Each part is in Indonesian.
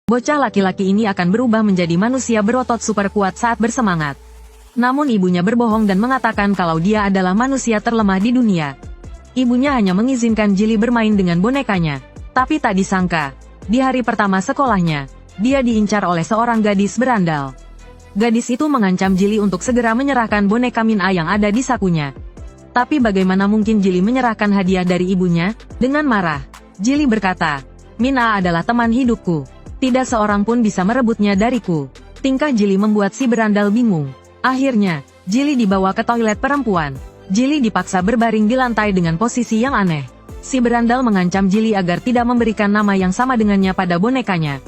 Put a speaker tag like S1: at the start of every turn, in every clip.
S1: Bocah laki-laki ini akan berubah menjadi manusia berotot super kuat saat bersemangat. Namun ibunya berbohong dan mengatakan kalau dia adalah manusia terlemah di dunia. Ibunya hanya mengizinkan Jili bermain dengan bonekanya. Tapi tak disangka, di hari pertama sekolahnya, dia diincar oleh seorang gadis berandal. Gadis itu mengancam Jili untuk segera menyerahkan boneka Min-A yang ada di sakunya. Tapi bagaimana mungkin Jili menyerahkan hadiah dari ibunya? Dengan marah, Jili berkata, "Min-A adalah teman hidupku. Tidak seorang pun bisa merebutnya dariku." Tingkah Jili membuat si berandal bingung. Akhirnya, Jili dibawa ke toilet perempuan. Jili dipaksa berbaring di lantai dengan posisi yang aneh. Si berandal mengancam Jili agar tidak memberikan nama yang sama dengannya pada bonekanya.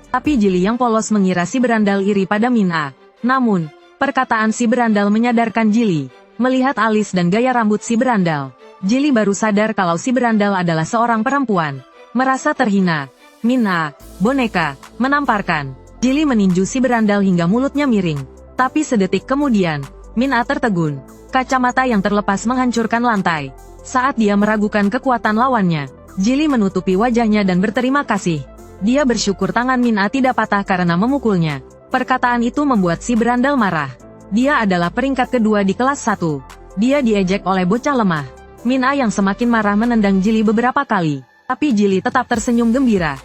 S1: Tapi Jili yang polos mengira si berandal iri pada Min-A. Namun, perkataan si berandal menyadarkan Jili. Melihat alis dan gaya rambut si berandal, Jili baru sadar kalau si berandal adalah seorang perempuan. Merasa terhina, Min-A, boneka, menamparkan. Jili meninju si berandal hingga mulutnya miring. Tapi sedetik kemudian, Min-A tertegun. Kacamata yang terlepas menghancurkan lantai. Saat dia meragukan kekuatan lawannya, Jili menutupi wajahnya dan berterima kasih. Dia bersyukur tangan Min-A tidak patah karena memukulnya. Perkataan itu membuat si berandal marah. Dia adalah peringkat kedua di kelas 1. Dia diejek oleh bocah lemah. Min-A yang semakin marah menendang Jili beberapa kali. Tapi Jili tetap tersenyum gembira.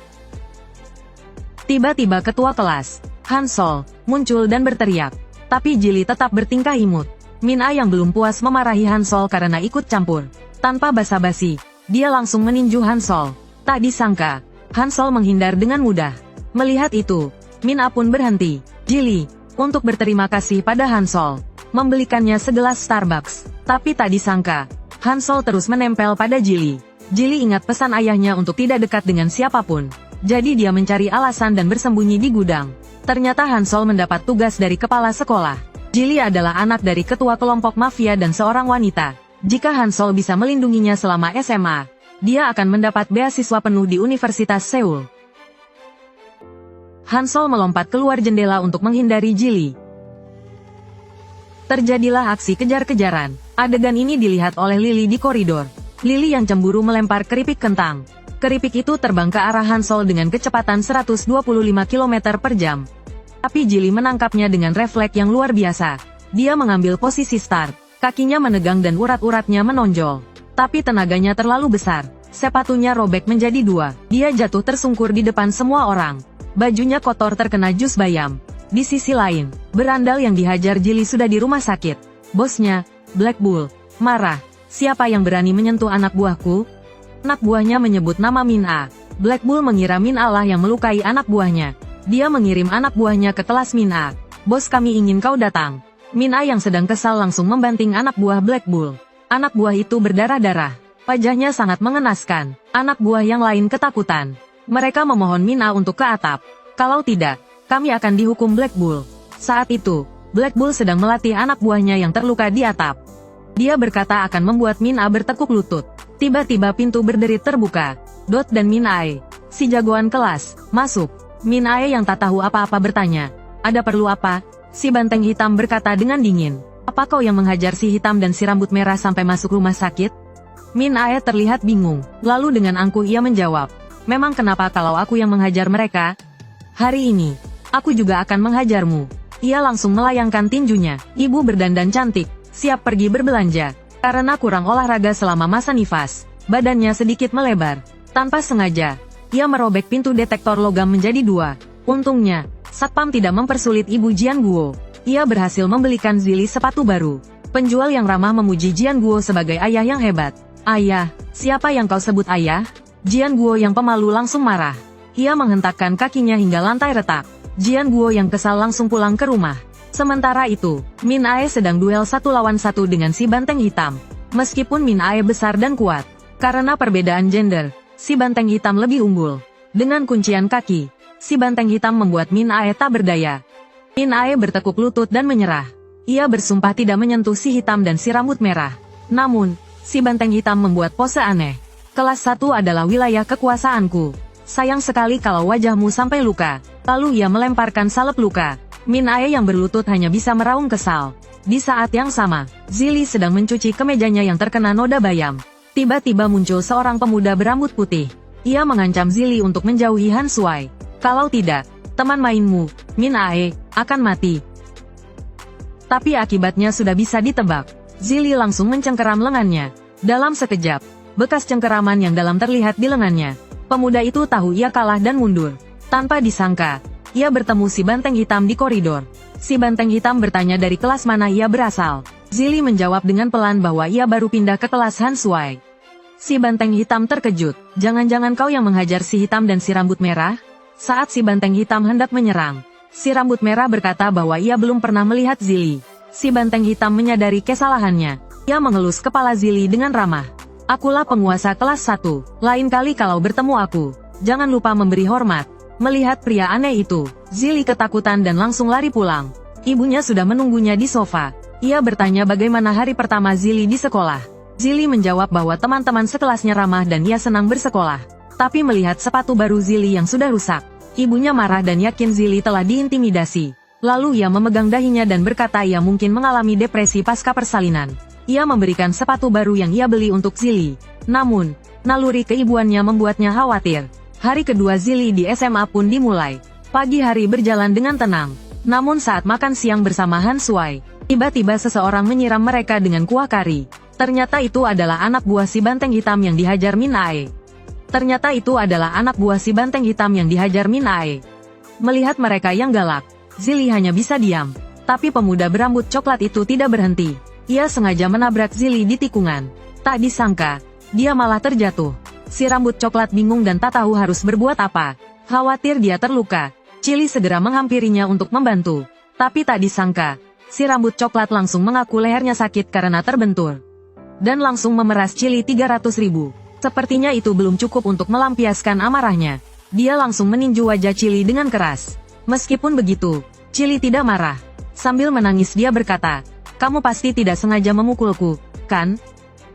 S1: Tiba-tiba ketua kelas, Hansol, muncul dan berteriak. Tapi Jili tetap bertingkah imut. Min-A yang belum puas memarahi Hansol karena ikut campur. Tanpa basa-basi, dia langsung meninju Hansol. Tak disangka, Hansol menghindar dengan mudah. Melihat itu, Min-A pun berhenti. Jili, untuk berterima kasih pada Hansol, membelikannya segelas Starbucks. Tapi tak disangka, Hansol terus menempel pada Jili. Jili ingat pesan ayahnya untuk tidak dekat dengan siapapun. Jadi dia mencari alasan dan bersembunyi di gudang. Ternyata Hansol mendapat tugas dari kepala sekolah. Jili adalah anak dari ketua kelompok mafia dan seorang wanita. Jika Hansol bisa melindunginya selama SMA, dia akan mendapat beasiswa penuh di Universitas Seoul. Hansol melompat keluar jendela untuk menghindari Jili. Terjadilah aksi kejar-kejaran. Adegan ini dilihat oleh Lily di koridor. Lily yang cemburu melempar keripik kentang. Keripik itu terbang ke arah Hansol dengan kecepatan 125 km per jam. Tapi Jili menangkapnya dengan refleks yang luar biasa. Dia mengambil posisi start. Kakinya menegang dan urat-uratnya menonjol. Tapi tenaganya terlalu besar. Sepatunya robek menjadi dua. Dia jatuh tersungkur di depan semua orang. Bajunya kotor terkena jus bayam. Di sisi lain, berandal yang dihajar Jili sudah di rumah sakit. Bosnya, Black Bull, marah. Siapa yang berani menyentuh anak buahku? Anak buahnya menyebut nama Min-A. Black Bull mengira Min-A lah yang melukai anak buahnya. Dia mengirim anak buahnya ke kelas Min-A. "Bos, kami ingin kau datang." Min-A yang sedang kesal langsung membanting anak buah Black Bull. Anak buah itu berdarah-darah. Wajahnya sangat mengenaskan. Anak buah yang lain ketakutan. Mereka memohon Min-A untuk ke atap. "Kalau tidak, kami akan dihukum Black Bull." Saat itu, Black Bull sedang melatih anak buahnya yang terluka di atap. Dia berkata akan membuat Min-A bertekuk lutut. Tiba-tiba pintu berderit terbuka. Dot dan Min-A, si jagoan kelas, masuk. Min-A yang tak tahu apa-apa bertanya, "Ada perlu apa?" Si banteng hitam berkata dengan dingin, "Apa kau yang menghajar si hitam dan si rambut merah sampai masuk rumah sakit?" Min-A terlihat bingung. Lalu dengan angkuh ia menjawab, "Memang kenapa kalau aku yang menghajar mereka? Hari ini, aku juga akan menghajarmu." Ia langsung melayangkan tinjunya. Ibu berdandan cantik, siap pergi berbelanja. Karena kurang olahraga selama masa nifas, badannya sedikit melebar. Tanpa sengaja, ia merobek pintu detektor logam menjadi dua. Untungnya, satpam tidak mempersulit Ibu Jian Guo. Ia berhasil membelikan Zili sepatu baru. Penjual yang ramah memuji Jian Guo sebagai ayah yang hebat. "Ayah, siapa yang kau sebut ayah?" Jian Guo yang pemalu langsung marah. Ia menghentakkan kakinya hingga lantai retak. Jian Guo yang kesal langsung pulang ke rumah. Sementara itu, Min-A sedang duel 1 lawan 1 dengan si banteng hitam. Meskipun Min-A besar dan kuat, karena perbedaan gender, si banteng hitam lebih unggul. Dengan kuncian kaki, si banteng hitam membuat Min-A tak berdaya. Min-A bertekuk lutut dan menyerah. Ia bersumpah tidak menyentuh si hitam dan si rambut merah. Namun, si banteng hitam membuat pose aneh. "Kelas 1 adalah wilayah kekuasaanku. Sayang sekali kalau wajahmu sampai luka." Lalu ia melemparkan salep luka. Min-A yang berlutut hanya bisa meraung kesal. Di saat yang sama, Zili sedang mencuci kemejanya yang terkena noda bayam. Tiba-tiba muncul seorang pemuda berambut putih. Ia mengancam Zili untuk menjauhi Han Shuai. Kalau tidak, teman mainmu, Min Ae, akan mati. Tapi akibatnya sudah bisa ditebak. Zili langsung mencengkeram lengannya. Dalam sekejap, bekas cengkeraman yang dalam terlihat di lengannya. Pemuda itu tahu ia kalah dan mundur. Tanpa disangka, ia bertemu si banteng hitam di koridor. Si banteng hitam bertanya dari kelas mana ia berasal. Zili menjawab dengan pelan bahwa ia baru pindah ke kelas Han Shuai. Si banteng hitam terkejut. Jangan-jangan kau yang menghajar si hitam dan si rambut merah? Saat si banteng hitam hendak menyerang, si rambut merah berkata bahwa ia belum pernah melihat Zili. Si banteng hitam menyadari kesalahannya. Ia mengelus kepala Zili dengan ramah. Akulah penguasa kelas 1. Lain kali kalau bertemu aku, jangan lupa memberi hormat. Melihat pria aneh itu, Zili ketakutan dan langsung lari pulang. Ibunya sudah menunggunya di sofa. Ia bertanya bagaimana hari pertama Zili di sekolah. Zili menjawab bahwa teman-teman sekelasnya ramah dan ia senang bersekolah. Tapi melihat sepatu baru Zili yang sudah rusak, ibunya marah dan yakin Zili telah diintimidasi. Lalu ia memegang dahinya dan berkata ia mungkin mengalami depresi pasca persalinan. Ia memberikan sepatu baru yang ia beli untuk Zili. Namun, naluri keibuannya membuatnya khawatir. Hari kedua Zili di SMA pun dimulai. Pagi hari berjalan dengan tenang. Namun saat makan siang bersama Han Shuai, tiba-tiba seseorang menyiram mereka dengan kuah kari. Ternyata itu adalah anak buah si banteng hitam yang dihajar Min Ae. Melihat mereka yang galak, Zili hanya bisa diam. Tapi pemuda berambut coklat itu tidak berhenti. Ia sengaja menabrak Zili di tikungan. Tak disangka, dia malah terjatuh. Si rambut coklat bingung dan tak tahu harus berbuat apa. Khawatir dia terluka, Chili segera menghampirinya untuk membantu. Tapi tak disangka, si rambut coklat langsung mengaku lehernya sakit karena terbentur. Dan langsung memeras Chili 300.000. Sepertinya itu belum cukup untuk melampiaskan amarahnya. Dia langsung meninju wajah Chili dengan keras. Meskipun begitu, Chili tidak marah. Sambil menangis dia berkata, "Kamu pasti tidak sengaja memukulku, kan?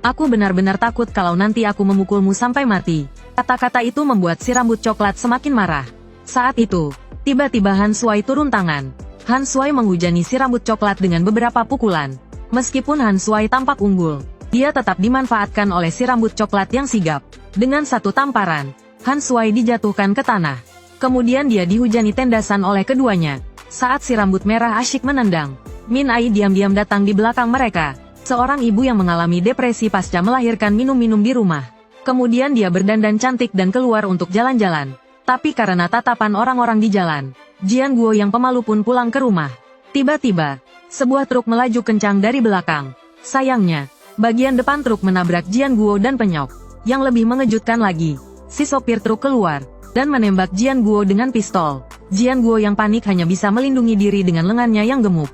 S1: Aku benar-benar takut kalau nanti aku memukulmu sampai mati." Kata-kata itu membuat si rambut coklat semakin marah. Saat itu, tiba-tiba Han Shuai turun tangan. Han Shuai menghujani si rambut coklat dengan beberapa pukulan. Meskipun Han Shuai tampak unggul, dia tetap dimanfaatkan oleh si rambut coklat yang sigap. Dengan satu tamparan, Han Shuai dijatuhkan ke tanah. Kemudian dia dihujani tendasan oleh keduanya. Saat si rambut merah asyik menendang, Min Ai diam-diam datang di belakang mereka. Seorang ibu yang mengalami depresi pasca melahirkan minum-minum di rumah. Kemudian dia berdandan cantik dan keluar untuk jalan-jalan. Tapi karena tatapan orang-orang di jalan, Jian Guo yang pemalu pun pulang ke rumah. Tiba-tiba, sebuah truk melaju kencang dari belakang. Sayangnya, bagian depan truk menabrak Jian Guo dan penyok. Yang lebih mengejutkan lagi, si sopir truk keluar dan menembak Jian Guo dengan pistol. Jian Guo yang panik hanya bisa melindungi diri dengan lengannya yang gemuk.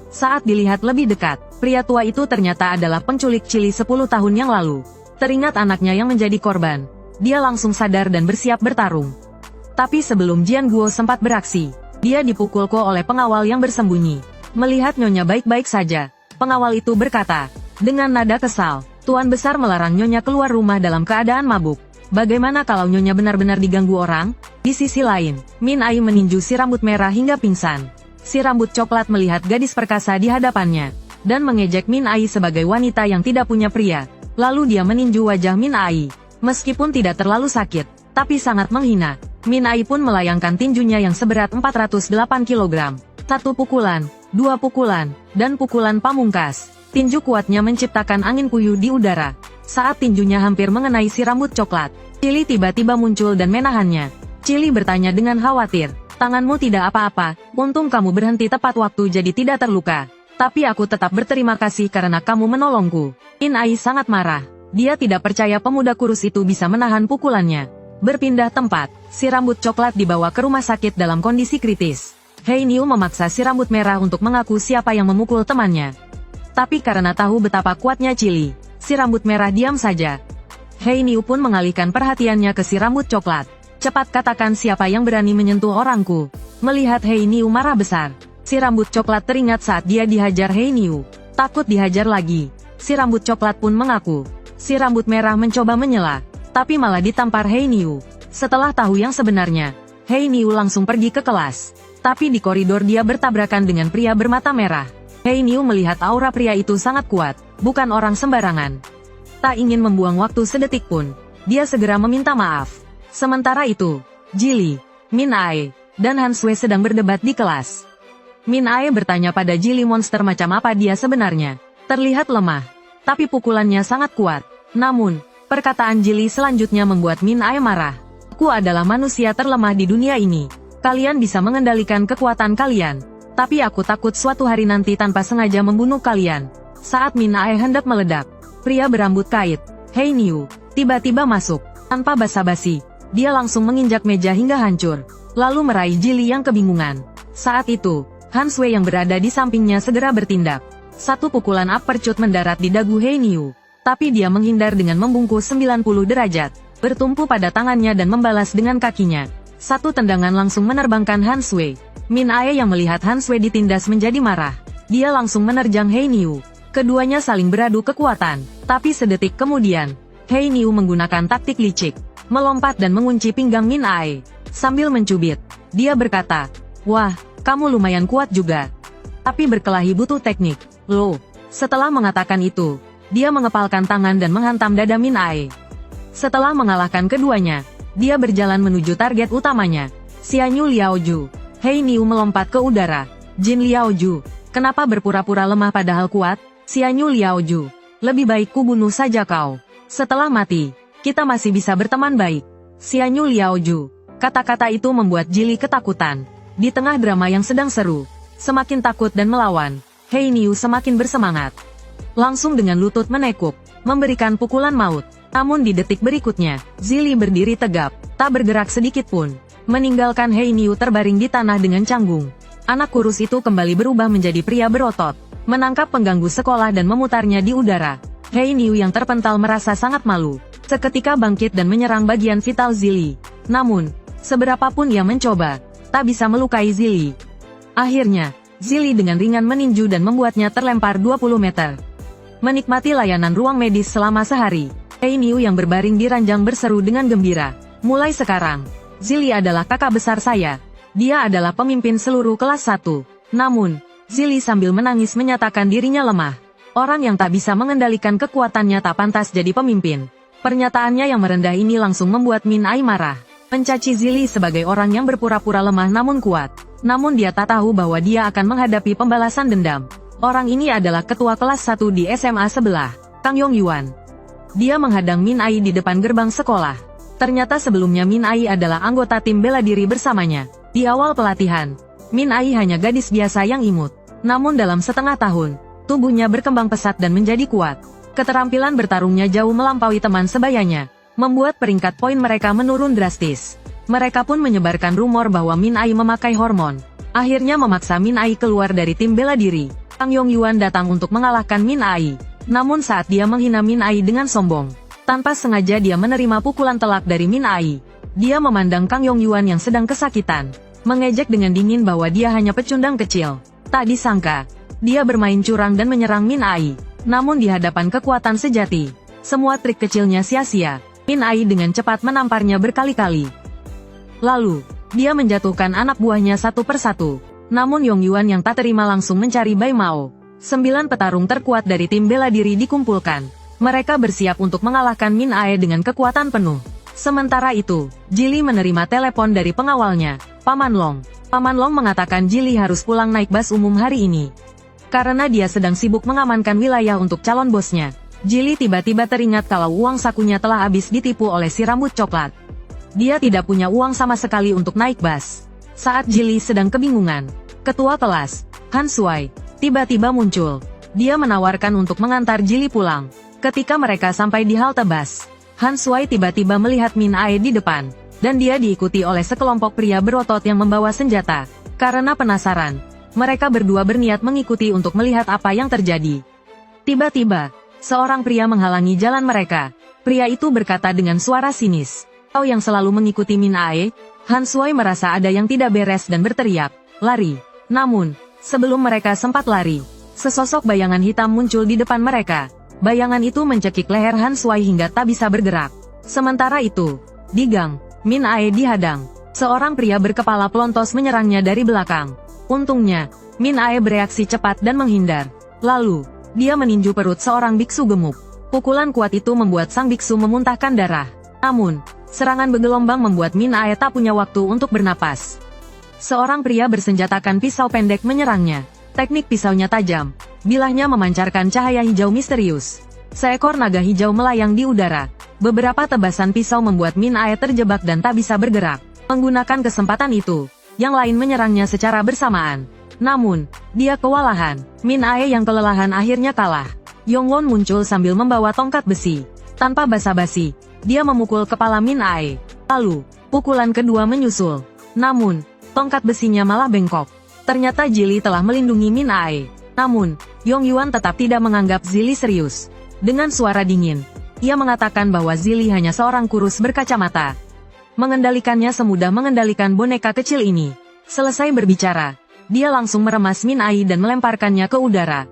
S1: Saat dilihat lebih dekat, pria tua itu ternyata adalah penculik Chili 10 tahun yang lalu. Teringat anaknya yang menjadi korban, dia langsung sadar dan bersiap bertarung. Tapi sebelum Jian Guo sempat beraksi, dia dipukul oleh pengawal yang bersembunyi. Melihat Nyonya baik-baik saja, pengawal itu berkata, dengan nada kesal, Tuan Besar melarang Nyonya keluar rumah dalam keadaan mabuk. Bagaimana kalau Nyonya benar-benar diganggu orang? Di sisi lain, Min Ai meninju si rambut merah hingga pingsan. Si rambut coklat melihat gadis perkasa di hadapannya, dan mengejek Min Ai sebagai wanita yang tidak punya pria. Lalu dia meninju wajah Min Ai. Meskipun tidak terlalu sakit, tapi sangat menghina. Min Ai pun melayangkan tinjunya yang seberat 408 kg. Satu pukulan, dua pukulan, dan pukulan pamungkas. Tinju kuatnya menciptakan angin puyuh di udara. Saat tinjunya hampir mengenai si rambut coklat, Chili tiba-tiba muncul dan menahannya. Chili bertanya dengan khawatir, "Tanganmu tidak apa-apa, untung kamu berhenti tepat waktu jadi tidak terluka. Tapi aku tetap berterima kasih karena kamu menolongku." Min Ai sangat marah. Dia tidak percaya pemuda kurus itu bisa menahan pukulannya. Berpindah tempat, si rambut coklat dibawa ke rumah sakit dalam kondisi kritis. Hei Niu memaksa si rambut merah untuk mengaku siapa yang memukul temannya. Tapi karena tahu betapa kuatnya Chili, si rambut merah diam saja. Hei Niu pun mengalihkan perhatiannya ke si rambut coklat. "Cepat katakan siapa yang berani menyentuh orangku." Melihat Hei Niu marah besar, si rambut coklat teringat saat dia dihajar Hei Niu. Takut dihajar lagi, si rambut coklat pun mengaku. Si rambut merah mencoba menyela, tapi malah ditampar Hei Niu. Setelah tahu yang sebenarnya, Hei Niu langsung pergi ke kelas. Tapi di koridor dia bertabrakan dengan pria bermata merah. Hei Niu melihat aura pria itu sangat kuat, bukan orang sembarangan. Tak ingin membuang waktu sedetik pun, dia segera meminta maaf. Sementara itu, Jili, Min Ae dan Han Sui sedang berdebat di kelas. Min Ae bertanya pada Jili monster macam apa dia sebenarnya. Terlihat lemah, tapi pukulannya sangat kuat. Namun, perkataan Jili selanjutnya membuat Min Ae marah. Aku adalah manusia terlemah di dunia ini. Kalian bisa mengendalikan kekuatan kalian. Tapi aku takut suatu hari nanti tanpa sengaja membunuh kalian. Saat Min Ae hendak meledak, pria berambut kait, Hei Niu, tiba-tiba masuk. Tanpa basa-basi, dia langsung menginjak meja hingga hancur. Lalu meraih Jili yang kebingungan. Saat itu, Han Sui yang berada di sampingnya segera bertindak. Satu pukulan uppercut mendarat di dagu Hei Niu. Tapi dia menghindar dengan membungkus 90 derajat. Bertumpu pada tangannya dan membalas dengan kakinya. Satu tendangan langsung menerbangkan Han Sui. Min Ae yang melihat Han Sui ditindas menjadi marah. Dia langsung menerjang Hei Niu. Keduanya saling beradu kekuatan. Tapi sedetik kemudian, Hei Niu menggunakan taktik licik. Melompat dan mengunci pinggang Min Ae. Sambil mencubit, dia berkata, "Wah, kamu lumayan kuat juga. Tapi berkelahi butuh teknik, loh." Setelah mengatakan itu, dia mengepalkan tangan dan menghantam dada Min Ae. Setelah mengalahkan keduanya, dia berjalan menuju target utamanya, Xianyu Liaoju. Hei Niu melompat ke udara. Jin Liaoju, kenapa berpura-pura lemah padahal kuat? Xianyu Liaoju, lebih baik ku bunuh saja kau. Setelah mati, kita masih bisa berteman baik. Xianyu Liaoju. Kata-kata itu membuat Jili ketakutan. Di tengah drama yang sedang seru, semakin takut dan melawan, Hei Niu semakin bersemangat. Langsung dengan lutut menekuk, memberikan pukulan maut. Namun di detik berikutnya, Jili berdiri tegap, tak bergerak sedikit pun. Meninggalkan Hei Niu terbaring di tanah dengan canggung. Anak kurus itu kembali berubah menjadi pria berotot, menangkap pengganggu sekolah dan memutarnya di udara. Hei Niu yang terpental merasa sangat malu. Seketika bangkit dan menyerang bagian vital Jili. Namun, seberapapun ia mencoba, tak bisa melukai Jili. Akhirnya, Jili dengan ringan meninju dan membuatnya terlempar 20 meter. Menikmati layanan ruang medis selama sehari, Hei Niu yang berbaring di ranjang berseru dengan gembira. Mulai sekarang, Jili adalah kakak besar saya. Dia adalah pemimpin seluruh kelas 1. Namun, Jili sambil menangis menyatakan dirinya lemah. Orang yang tak bisa mengendalikan kekuatannya tak pantas jadi pemimpin. Pernyataannya yang merendah ini langsung membuat Min Ae marah. Mencaci Jili sebagai orang yang berpura-pura lemah namun kuat. Namun dia tak tahu bahwa dia akan menghadapi pembalasan dendam. Orang ini adalah ketua kelas 1 di SMA sebelah, Kang Yong Yuan. Dia menghadang Min Ae di depan gerbang sekolah. Ternyata sebelumnya Min Ae adalah anggota tim bela diri bersamanya. Di awal pelatihan, Min Ae hanya gadis biasa yang imut. Namun dalam setengah tahun, tubuhnya berkembang pesat dan menjadi kuat. Keterampilan bertarungnya jauh melampaui teman sebayanya, membuat peringkat poin mereka menurun drastis. Mereka pun menyebarkan rumor bahwa Min Ae memakai hormon. Akhirnya memaksa Min Ae keluar dari tim bela diri. Kang Yong Yuan datang untuk mengalahkan Min Ae. Namun saat dia menghina Min Ae dengan sombong, tanpa sengaja dia menerima pukulan telak dari Min Ae. Dia memandang Kang Yong Yuan yang sedang kesakitan, mengejek dengan dingin bahwa dia hanya pecundang kecil. Tak disangka, dia bermain curang dan menyerang Min Ae. Namun di hadapan kekuatan sejati, semua trik kecilnya sia-sia. Min Ae dengan cepat menamparnya berkali-kali. Lalu, dia menjatuhkan anak buahnya satu persatu. Namun Yong Yuan yang tak terima langsung mencari Bai Mao. 9 petarung terkuat dari tim bela diri dikumpulkan. Mereka bersiap untuk mengalahkan Min Ae dengan kekuatan penuh. Sementara itu, Jili menerima telepon dari pengawalnya, Paman Long. Paman Long mengatakan Jili harus pulang naik bus umum hari ini. Karena dia sedang sibuk mengamankan wilayah untuk calon bosnya. Jili tiba-tiba teringat kalau uang sakunya telah habis ditipu oleh si rambut coklat. Dia tidak punya uang sama sekali untuk naik bus. Saat Jili sedang kebingungan, ketua kelas, Han Sui, tiba-tiba muncul. Dia menawarkan untuk mengantar Jili pulang. Ketika mereka sampai di halte bus, Han Sui tiba-tiba melihat Min Ae di depan, dan dia diikuti oleh sekelompok pria berotot yang membawa senjata. Karena penasaran, mereka berdua berniat mengikuti untuk melihat apa yang terjadi. Tiba-tiba, seorang pria menghalangi jalan mereka. Pria itu berkata dengan suara sinis, "Kau yang selalu mengikuti Min Ae?" Han Sui merasa ada yang tidak beres dan berteriak, "Lari!" Namun, sebelum mereka sempat lari, sesosok bayangan hitam muncul di depan mereka. Bayangan itu mencekik leher Han Sui hingga tak bisa bergerak. Sementara itu, di gang, Min Ae dihadang. Seorang pria berkepala pelontos menyerangnya dari belakang. Untungnya, Min Ae bereaksi cepat dan menghindar. Lalu, dia meninju perut seorang biksu gemuk. Pukulan kuat itu membuat sang biksu memuntahkan darah. Namun, Serangan bergelombang membuat Min Ae tak punya waktu untuk bernapas. Seorang pria bersenjatakan pisau pendek menyerangnya. Teknik pisaunya tajam. Bilahnya memancarkan cahaya hijau misterius. Seekor naga hijau melayang di udara. Beberapa tebasan pisau membuat Min Ae terjebak dan tak bisa bergerak. Menggunakan kesempatan itu, yang lain menyerangnya secara bersamaan. Namun, dia kewalahan. Min Ae yang kelelahan akhirnya kalah. Yongwon muncul sambil membawa tongkat besi. Tanpa basa-basi, dia memukul kepala Min Ae. Lalu, pukulan kedua menyusul. Namun, tongkat besinya malah bengkok. Ternyata Zili telah melindungi Min Ae. Namun, Yong Yuan tetap tidak menganggap Zili serius. Dengan suara dingin, ia mengatakan bahwa Zili hanya seorang kurus berkacamata. Mengendalikannya semudah mengendalikan boneka kecil ini. Selesai berbicara, dia langsung meremas Min Ae dan melemparkannya ke udara.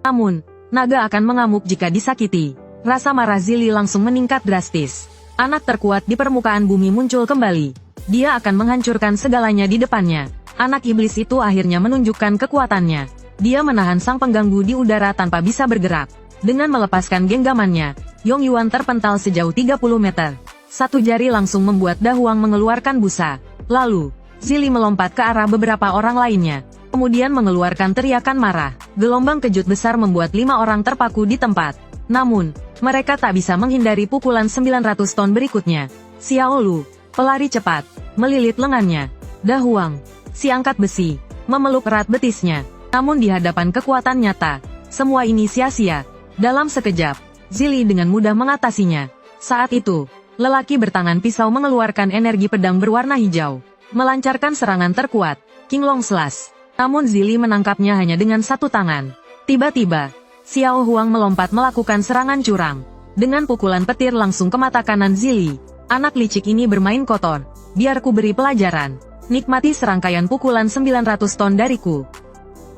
S1: Namun, naga akan mengamuk jika disakiti. Rasa marah Zili langsung meningkat drastis. Anak terkuat di permukaan bumi muncul kembali. Dia akan menghancurkan segalanya di depannya. Anak iblis itu akhirnya menunjukkan kekuatannya. Dia menahan sang pengganggu di udara tanpa bisa bergerak. Dengan melepaskan genggamannya, Yong Yuan terpental sejauh 30 meter. Satu jari langsung membuat Da Huang mengeluarkan busa. Lalu, Zili melompat ke arah beberapa orang lainnya. Kemudian mengeluarkan teriakan marah. Gelombang kejut besar membuat 5 orang terpaku di tempat. Namun, mereka tak bisa menghindari pukulan 900 ton berikutnya. Xiao Lu, pelari cepat, melilit lengannya. Da Huang, si angkat besi, memeluk erat betisnya. Namun di hadapan kekuatan nyata, semua ini sia-sia. Dalam sekejap, Zili dengan mudah mengatasinya. Saat itu, lelaki bertangan pisau mengeluarkan energi pedang berwarna hijau, melancarkan serangan terkuat, King Long Slash. Namun Zili menangkapnya hanya dengan satu tangan. Tiba-tiba, Xiao Huang melompat melakukan serangan curang. Dengan pukulan petir langsung ke mata kanan Zili. Anak licik ini bermain kotor. Biar ku beri pelajaran. Nikmati serangkaian pukulan 900 ton dariku.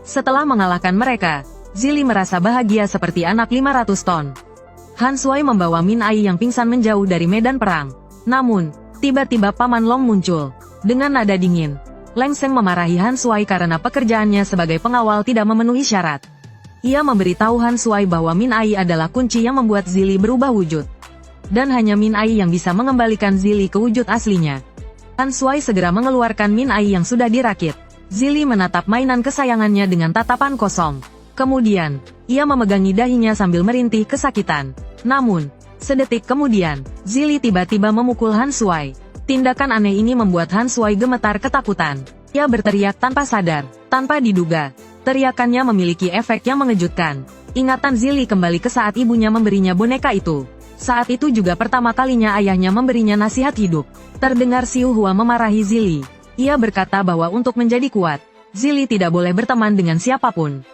S1: Setelah mengalahkan mereka, Zili merasa bahagia seperti anak 500 ton. Han Sui membawa Min Ae yang pingsan menjauh dari medan perang. Namun, tiba-tiba Paman Long muncul. Dengan nada dingin, Leng Seng memarahi Han Sui karena pekerjaannya sebagai pengawal tidak memenuhi syarat. Ia memberitahu Han Sui bahwa Min Ae adalah kunci yang membuat Zili berubah wujud. Dan hanya Min Ae yang bisa mengembalikan Zili ke wujud aslinya. Han Sui segera mengeluarkan Min Ae yang sudah dirakit. Zili menatap mainan kesayangannya dengan tatapan kosong. Kemudian, ia memegangi dahinya sambil merintih kesakitan. Namun, sedetik kemudian, Zili tiba-tiba memukul Han Sui. Tindakan aneh ini membuat Han Sui gemetar ketakutan. Ia berteriak tanpa sadar, tanpa diduga. Teriakannya memiliki efek yang mengejutkan. Ingatan Zili kembali ke saat ibunya memberinya boneka itu. Saat itu juga pertama kalinya ayahnya memberinya nasihat hidup. Terdengar Xiu Hua memarahi Zili. Ia berkata bahwa untuk menjadi kuat, Zili tidak boleh berteman dengan siapapun.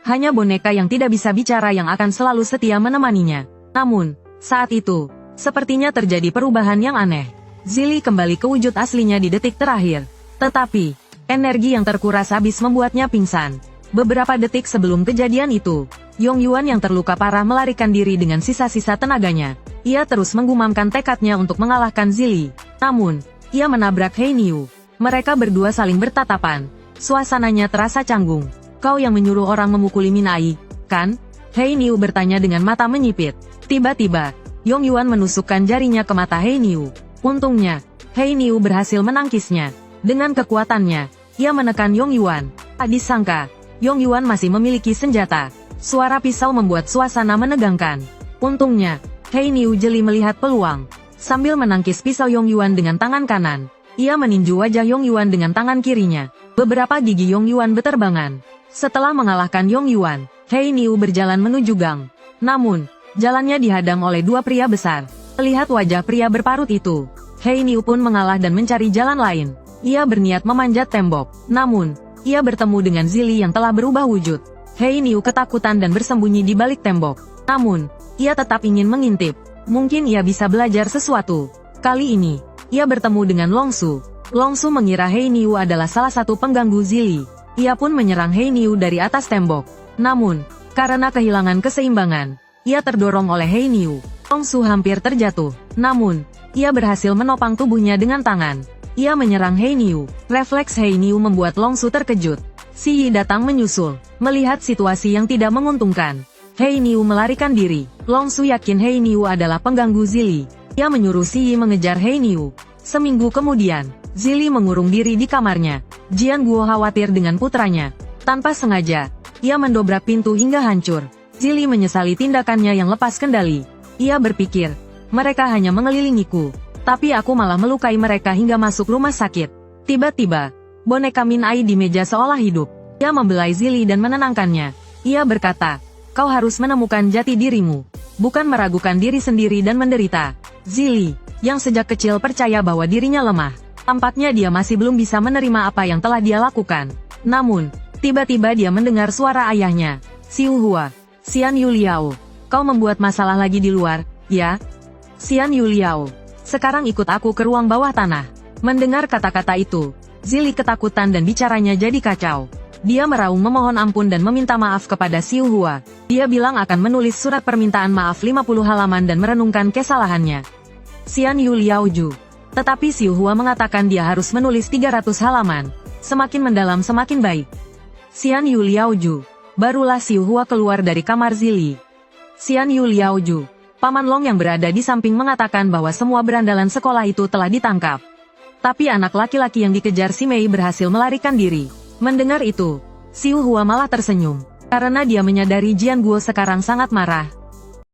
S1: Hanya boneka yang tidak bisa bicara yang akan selalu setia menemaninya. Namun, saat itu, sepertinya terjadi perubahan yang aneh. Zili kembali ke wujud aslinya di detik terakhir. Tetapi, energi yang terkuras habis membuatnya pingsan. Beberapa detik sebelum kejadian itu, Yong Yuan yang terluka parah melarikan diri dengan sisa-sisa tenaganya. Ia terus menggumamkan tekadnya untuk mengalahkan Zili. Namun, ia menabrak Hei Niu. Mereka berdua saling bertatapan. Suasananya terasa canggung. Kau yang menyuruh orang memukuli Min Ae, kan? Hei Niu bertanya dengan mata menyipit. Tiba-tiba, Yong Yuan menusukkan jarinya ke mata Hei Niu. Untungnya, Hei Niu berhasil menangkisnya. Dengan kekuatannya, ia menekan Yong Yuan. Tak disangka, Yong Yuan masih memiliki senjata. Suara pisau membuat suasana menegangkan. Untungnya, Hei Niu jeli melihat peluang. Sambil menangkis pisau Yong Yuan dengan tangan kanan, ia meninju wajah Yong Yuan dengan tangan kirinya. Beberapa gigi Yong Yuan beterbangan. Setelah mengalahkan Yong Yuan, Hei Niu berjalan menuju gang. Namun, jalannya dihadang oleh dua pria besar. Melihat wajah pria berparut itu, Hei Niu pun mengalah dan mencari jalan lain. Ia berniat memanjat tembok. Namun, ia bertemu dengan Zili yang telah berubah wujud. Hei Niu ketakutan dan bersembunyi di balik tembok. Namun, ia tetap ingin mengintip. Mungkin ia bisa belajar sesuatu. Kali ini, ia bertemu dengan Long Su. Long Su mengira Hei Niu adalah salah satu pengganggu Zili. Ia pun menyerang Hei Niu dari atas tembok. Namun, karena kehilangan keseimbangan, ia terdorong oleh Hei Niu. Long Su hampir terjatuh. Namun, ia berhasil menopang tubuhnya dengan tangan. Ia menyerang Hei Niu. Refleks Hei Niu membuat Long Su terkejut. Si Yi datang menyusul. Melihat situasi yang tidak menguntungkan, Hei Niu melarikan diri. Long Su yakin Hei Niu adalah pengganggu Zili. Ia menyuruh Si Yi mengejar Hei Niu. Seminggu kemudian, Zili mengurung diri di kamarnya. Jian Guo khawatir dengan putranya. Tanpa sengaja, ia mendobrak pintu hingga hancur. Zili menyesali tindakannya yang lepas kendali. Ia berpikir, mereka hanya mengelilingiku, tapi aku malah melukai mereka hingga masuk rumah sakit. Tiba-tiba, boneka Min Ai di meja seolah hidup. Ia membelai Zili dan menenangkannya. Ia berkata, kau harus menemukan jati dirimu, bukan meragukan diri sendiri dan menderita. Zili, yang sejak kecil percaya bahwa dirinya lemah, tampaknya dia masih belum bisa menerima apa yang telah dia lakukan. Namun, tiba-tiba dia mendengar suara ayahnya. Xiu Hua, Xian Yuliao, kau membuat masalah lagi di luar, ya? Xian Yuliao, sekarang ikut aku ke ruang bawah tanah. Mendengar kata-kata itu, Zili ketakutan dan bicaranya jadi kacau. Dia meraung memohon ampun dan meminta maaf kepada Xiu Hua. Dia bilang akan menulis surat permintaan maaf 50 halaman dan merenungkan kesalahannya. Xian Yuliao Ju. Tetapi Xiu Hua mengatakan dia harus menulis 300 halaman. Semakin mendalam semakin baik. Xian Yuliao Ju. Barulah Xiu Hua keluar dari kamar Zili. Xian Yuliao Ju, Paman Long yang berada di samping mengatakan bahwa semua berandalan sekolah itu telah ditangkap. Tapi anak laki-laki yang dikejar si Mei berhasil melarikan diri. Mendengar itu, Xiu Hua malah tersenyum. Karena dia menyadari Jian Guo sekarang sangat marah.